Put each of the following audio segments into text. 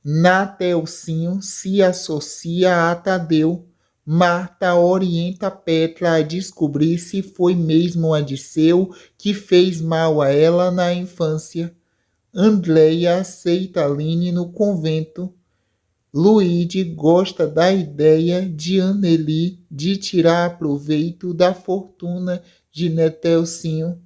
Nateucinho se associa a Tadeu. Marta orienta Petra a descobrir se foi mesmo Odisseu que fez mal a ela na infância. Andreia aceita Aline no convento. Luigi gosta da ideia de Anneli de tirar proveito da fortuna de Neteucinho.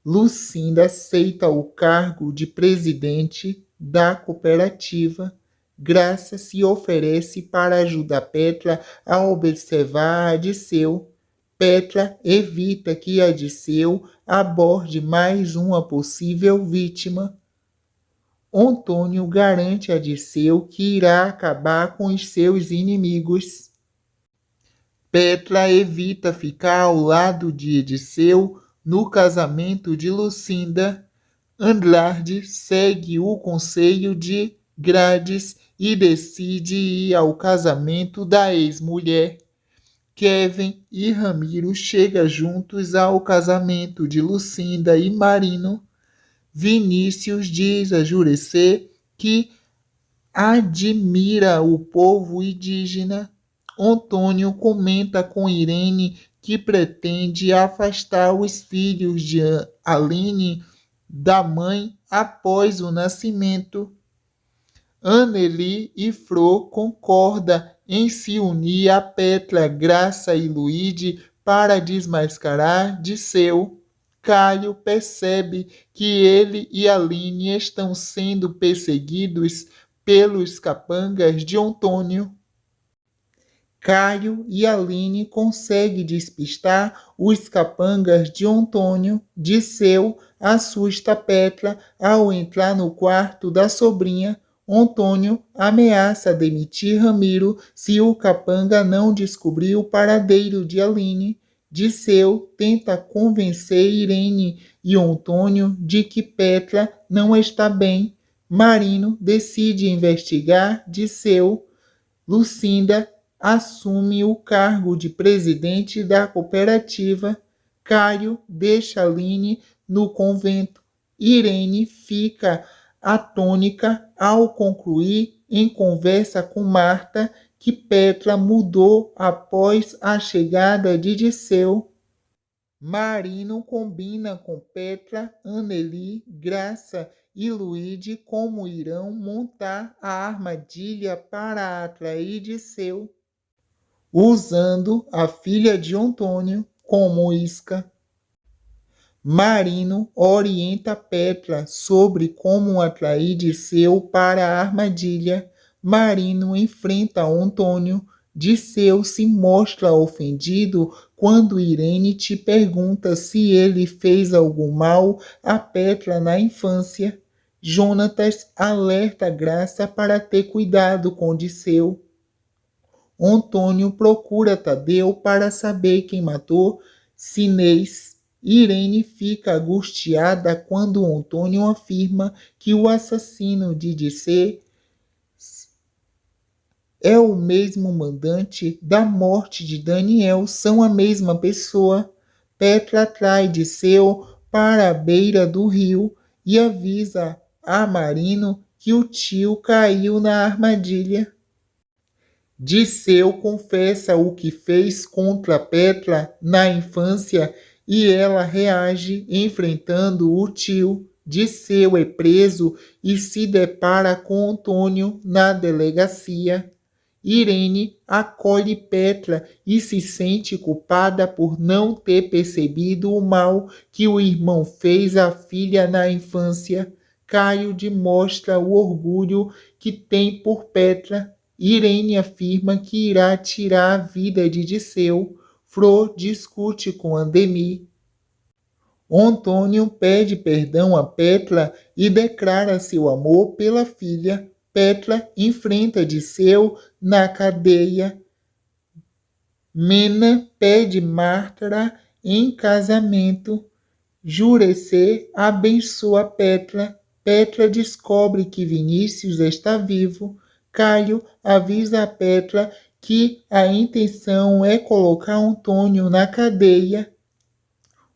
Lucinda aceita o cargo de presidente da cooperativa. Graça se oferece para ajudar Petra a observar Odisseu. Petra evita que Odisseu aborde mais uma possível vítima. Antônio garante a Odisseu que irá acabar com os seus inimigos. Petra evita ficar ao lado de Odisseu no casamento de Lucinda. Andrade segue o conselho de Grades e decide ir ao casamento da ex-mulher. Kevin e Ramiro chegam juntos ao casamento de Lucinda e Marino. Vinícius diz a Jurecê que admira o povo indígena. Antônio comenta com Irene que pretende afastar os filhos de Aline da mãe após o nascimento. Anneli e Fro concordam em se unir a Petra, Graça e Luigi para desmascarar Odisseu. Caio percebe que ele e Aline estão sendo perseguidos pelos capangas de Antônio. Caio e Aline conseguem despistar os capangas de Antônio. Odisseu assusta Petra ao entrar no quarto da sobrinha. Antônio ameaça demitir Ramiro se o capanga não descobrir o paradeiro de Aline. Odisseu tenta convencer Irene e Antônio de que Petra não está bem. Marino decide investigar Odisseu. Lucinda assume o cargo de presidente da cooperativa. Caio deixa Aline no convento. Irene fica atônica ao concluir em conversa com Marta que Petra mudou após a chegada de Odisseu. Marino combina com Petra, Anneli, Graça e Luigi como irão montar a armadilha para atrair Odisseu, usando a filha de Antônio como isca. Marino orienta Petra sobre como atrair Odisseu para a armadilha. Marino enfrenta Antônio. Odisseu se mostra ofendido quando Irene te pergunta se ele fez algum mal a Petra na infância. Jonatas alerta Graça para ter cuidado com Odisseu. Antônio procura Tadeu para saber quem matou Sinês. Irene fica angustiada quando Antônio afirma que o assassino de Odisseu é o mesmo mandante da morte de Daniel, são a mesma pessoa. Petra atrai Odisseu para a beira do rio e avisa a Marino que o tio caiu na armadilha. Odisseu confessa o que fez contra Petra na infância e ela reage enfrentando o tio. Odisseu é preso e se depara com Antônio na delegacia. Irene acolhe Petra e se sente culpada por não ter percebido o mal que o irmão fez à filha na infância. Caio demonstra o orgulho que tem por Petra. Irene afirma que irá tirar a vida de Odisseu. Fro discute com Andemir. Antônio pede perdão a Petra e declara seu amor pela filha. Petra enfrenta Odisseu na cadeia. Mena pede Marta em casamento. Jurecê abençoa Petra. Petra descobre que Vinícius está vivo. Caio avisa a Petra que a intenção é colocar Antônio na cadeia.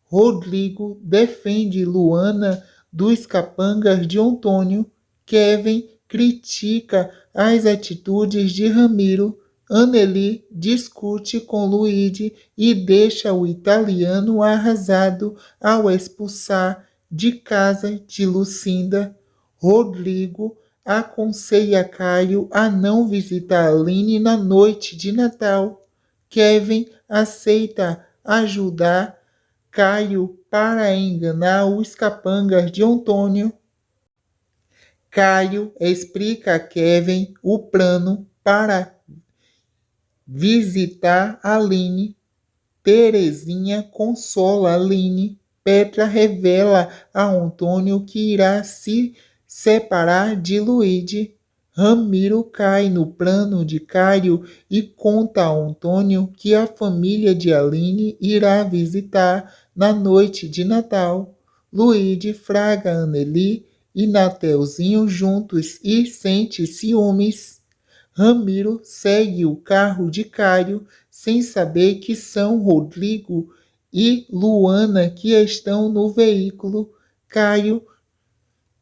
Rodrigo defende Luana dos capangas de Antônio. Kevin critica as atitudes de Ramiro. Anneli discute com Luigi e deixa o italiano arrasado ao expulsar de casa de Lucinda. Rodrigo aconselha Caio a não visitar Aline na noite de Natal. Kevin aceita ajudar Caio para enganar os capangas de Antônio. Caio explica a Kevin o plano para visitar Aline. Terezinha consola Aline. Petra revela a Antônio que irá se separar de Luigi. Ramiro cai no plano de Caio e conta a Antônio que a família de Aline irá visitar na noite de Natal. Luigi fraga Anneli e Nateuzinho juntos e sente ciúmes. Ramiro segue o carro de Caio sem saber que são Rodrigo e Luana que estão no veículo. Caio,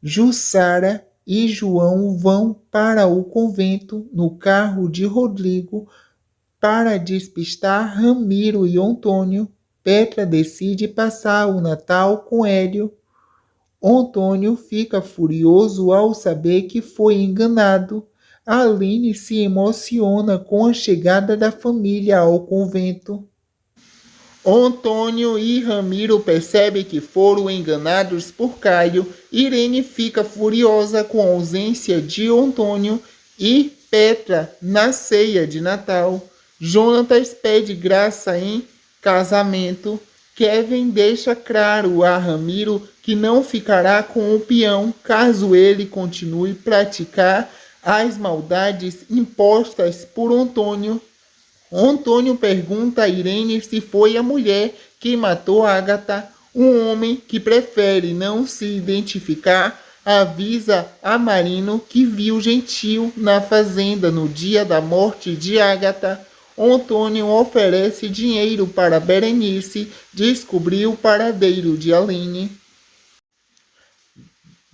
Jussara e João vão para o convento no carro de Rodrigo para despistar Ramiro e Antônio. Petra decide passar o Natal com Hélio. Antônio fica furioso ao saber que foi enganado. Aline se emociona com a chegada da família ao convento. Antônio e Ramiro percebem que foram enganados por Caio. Irene fica furiosa com a ausência de Antônio e Petra na ceia de Natal. Jonatas pede Graça em casamento. Kevin deixa claro a Ramiro que não ficará com o peão caso ele continue a praticar as maldades impostas por Antônio. Antônio pergunta a Irene se foi a mulher que matou Agatha. Um homem que prefere não se identificar avisa a Marino que viu Gentil na fazenda no dia da morte de Agatha. Antônio oferece dinheiro para Berenice descobrir o paradeiro de Aline.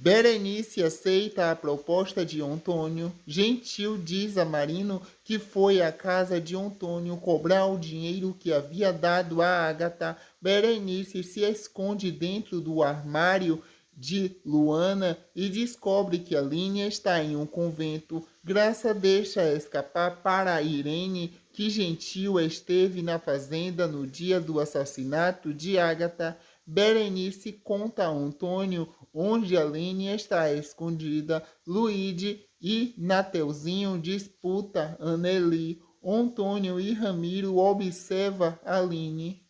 Berenice aceita a proposta de Antônio. Gentil diz a Marino que foi à casa de Antônio cobrar o dinheiro que havia dado a Agatha. Berenice se esconde dentro do armário de Luana e descobre que Aline está em um convento. Graça deixa escapar para Irene que Gentil esteve na fazenda no dia do assassinato de Agatha. Berenice conta a Antônio onde Aline está escondida. Luigi e Nateuzinho disputa Anneli. Antônio e Ramiro observam Aline.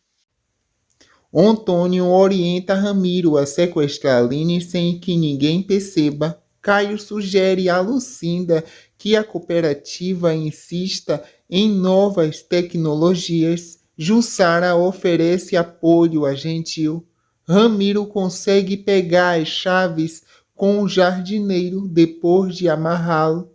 Antônio orienta Ramiro a sequestrar Aline sem que ninguém perceba. Caio sugere a Lucinda que a cooperativa insista em novas tecnologias. Jussara oferece apoio a Gentil. Ramiro consegue pegar as chaves com o jardineiro depois de amarrá-lo.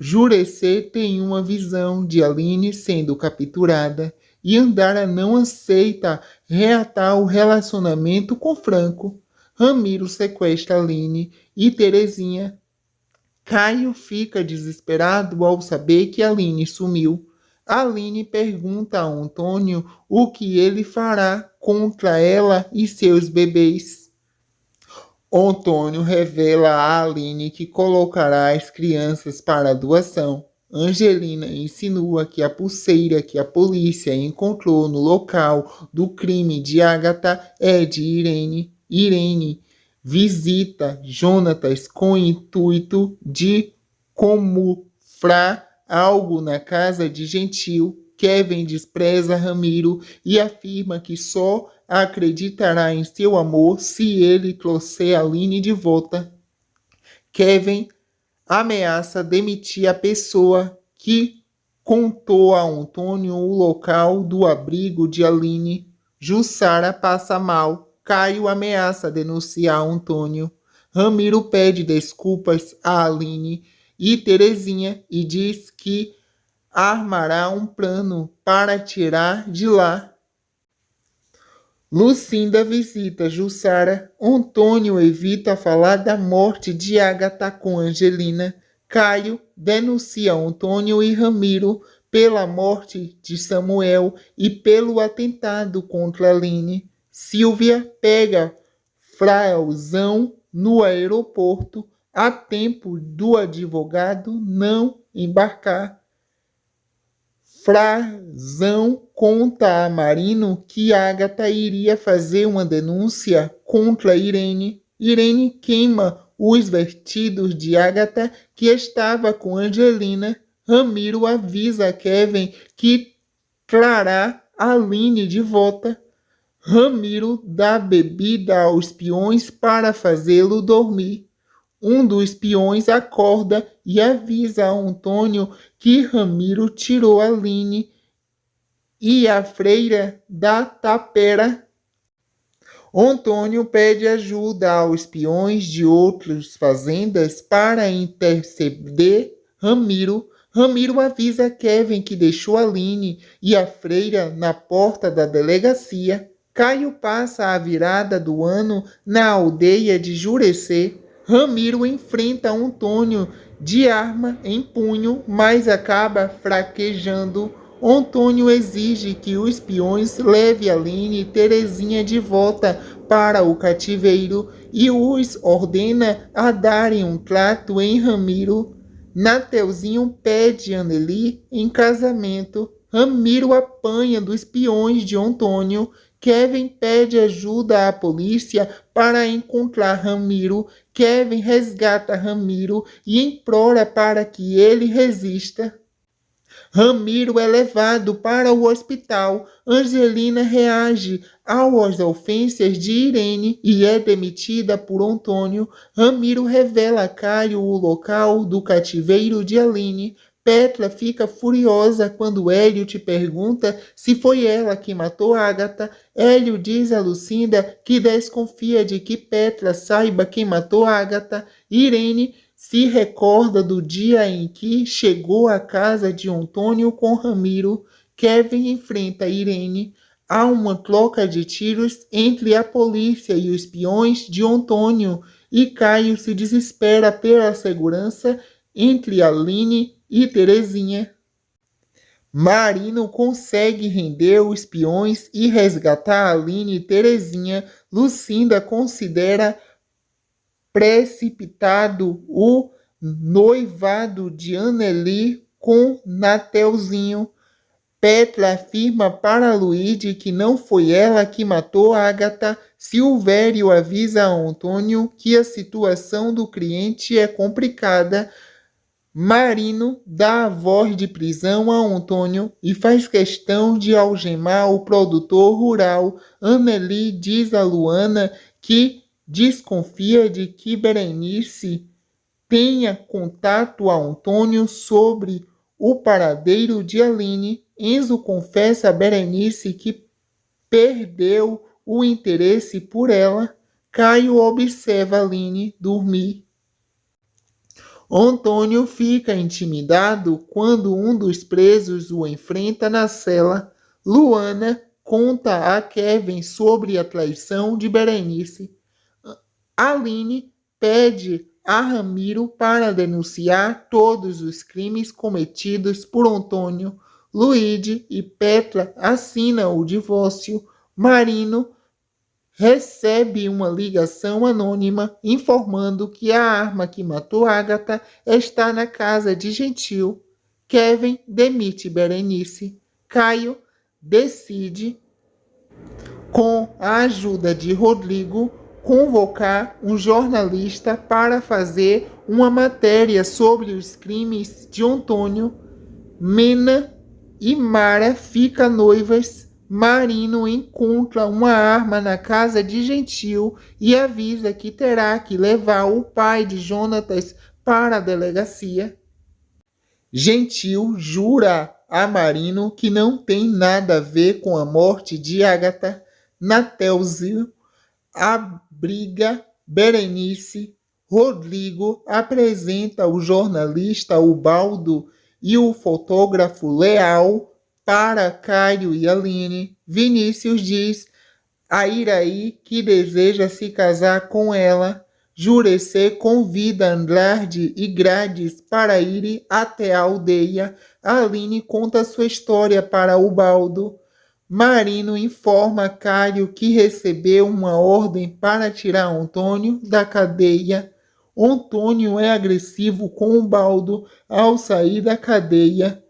Jurecê tem uma visão de Aline sendo capturada e Andara não aceita reatar o relacionamento com Franco. Ramiro sequestra Aline e Terezinha. Caio fica desesperado ao saber que Aline sumiu. Aline pergunta a Antônio o que ele fará contra ela e seus bebês. Antônio revela a Aline que colocará as crianças para doação. Angelina insinua que a pulseira que a polícia encontrou no local do crime de Agatha é de Irene. Irene visita Jonatas com o intuito de camuflar algo na casa de Gentil. Kevin despreza Ramiro e afirma que só acreditará em seu amor se ele trouxer Aline de volta. Kevin ameaça demitir a pessoa que contou a Antônio o local do abrigo de Aline. Jussara passa mal. Caio ameaça denunciar Antônio. Ramiro pede desculpas a Aline e Terezinha e diz que armará um plano para tirar de lá. Lucinda visita Jussara. Antônio evita falar da morte de Agatha com Angelina. Caio denuncia Antônio e Ramiro pela morte de Samuel e pelo atentado contra Aline. Silvia pega Frauzão no aeroporto a tempo do advogado não embarcar. Frazão conta a Marino que Agatha iria fazer uma denúncia contra Irene. Irene queima os vestidos de Agatha, que estava com Angelina. Ramiro avisa Kevin que trará Aline de volta. Ramiro dá bebida aos peões para fazê-lo dormir. Um dos peões acorda e avisa a Antônio que Ramiro tirou Aline e a freira da tapera. Antônio pede ajuda aos peões de outras fazendas para interceder Ramiro. Ramiro avisa Kevin que deixou Aline e a freira na porta da delegacia. Caio passa a virada do ano na aldeia de Jurecê. Ramiro enfrenta Antônio de arma em punho, mas acaba fraquejando. Antônio exige que os peões levem Aline e Terezinha de volta para o cativeiro e os ordena a darem um trato em Ramiro. Nateuzinho pede Anneli em casamento. Ramiro apanha dos peões de Antônio. Kevin pede ajuda à polícia para encontrar Ramiro. Kevin resgata Ramiro e implora para que ele resista. Ramiro é levado para o hospital. Angelina reage às ofensas de Irene e é demitida por Antônio. Ramiro revela a Caio o local do cativeiro de Aline. Petra fica furiosa quando Hélio te pergunta se foi ela que matou Agatha. Hélio diz a Lucinda que desconfia de que Petra saiba quem matou Agatha. Irene se recorda do dia em que chegou à casa de Antônio com Ramiro. Kevin enfrenta Irene. Há uma troca de tiros entre a polícia e os peões de Antônio e Caio se desespera pela segurança entre Aline e Terezinha. Marino consegue render os peões e resgatar Aline e Terezinha. Lucinda considera precipitado o noivado de Anneli com Nateuzinho. Petra afirma para Luíde que não foi ela que matou Agatha. Silvério avisa a Antônio que a situação do cliente é complicada. Marino dá a voz de prisão a Antônio e faz questão de algemar o produtor rural. Anneli diz a Luana que desconfia de que Berenice tenha contato a Antônio sobre o paradeiro de Aline. Enzo confessa a Berenice que perdeu o interesse por ela. Caio observa Aline dormir. Antônio fica intimidado quando um dos presos o enfrenta na cela. Luana conta a Kevin sobre a traição de Berenice. Aline pede a Ramiro para denunciar todos os crimes cometidos por Antônio. Luíde e Petra assinam o divórcio. Marino recebe uma ligação anônima informando que a arma que matou Agatha está na casa de Gentil. Kevin demite Berenice. Caio decide, com a ajuda de Rodrigo, convocar um jornalista para fazer uma matéria sobre os crimes de Antônio. Mena e Mara ficam noivas. Marino encontra uma arma na casa de Gentil e avisa que terá que levar o pai de Jonatas para a delegacia. Gentil jura a Marino que não tem nada a ver com a morte de Agatha. Nateuzinho abriga Berenice. Rodrigo apresenta o jornalista Ubaldo e o fotógrafo Leal para Caio e Aline. Vinícius diz A Iraí, que deseja se casar com ela, Jurecê convida Andrade e Grades para ir até a aldeia. Aline conta sua história para Ubaldo. Marino informa Cário que recebeu uma ordem para tirar Antônio da cadeia. Antônio é agressivo com Ubaldo ao sair da cadeia.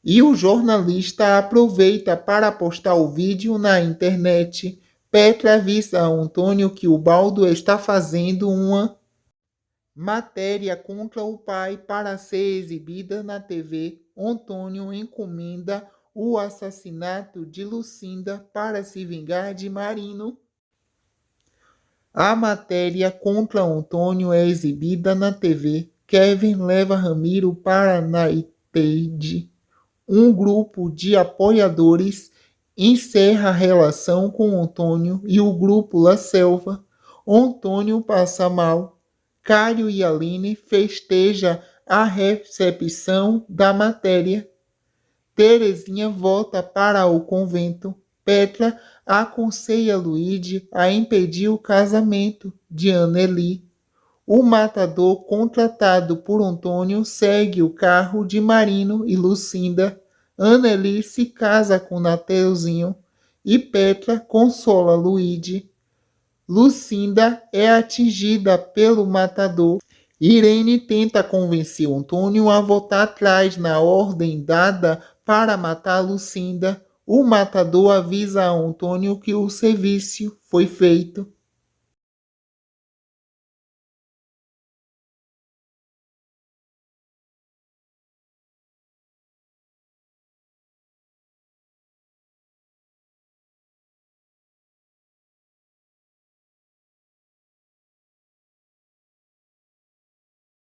E o jornalista aproveita para postar o vídeo na internet. Petra avisa a Antônio que o Baldo está fazendo uma matéria contra o pai para ser exibida na TV. Antônio encomenda o assassinato de Lucinda para se vingar de Marino. A matéria contra Antônio é exibida na TV. Kevin leva Ramiro para Naiteide. Um grupo de apoiadores encerra a relação com Antônio e o grupo La Selva. Antônio passa mal. Cário e Aline festeja a recepção da matéria. Terezinha volta para o convento. Petra aconselha Luíde a impedir o casamento de Anneli. O matador contratado por Antônio segue o carro de Marino e Lucinda. Anneli se casa com Nateuzinho e Petra consola Luíde. Lucinda é atingida pelo matador. Irene tenta convencer Antônio a voltar atrás na ordem dada para matar Lucinda. O matador avisa a Antônio que o serviço foi feito.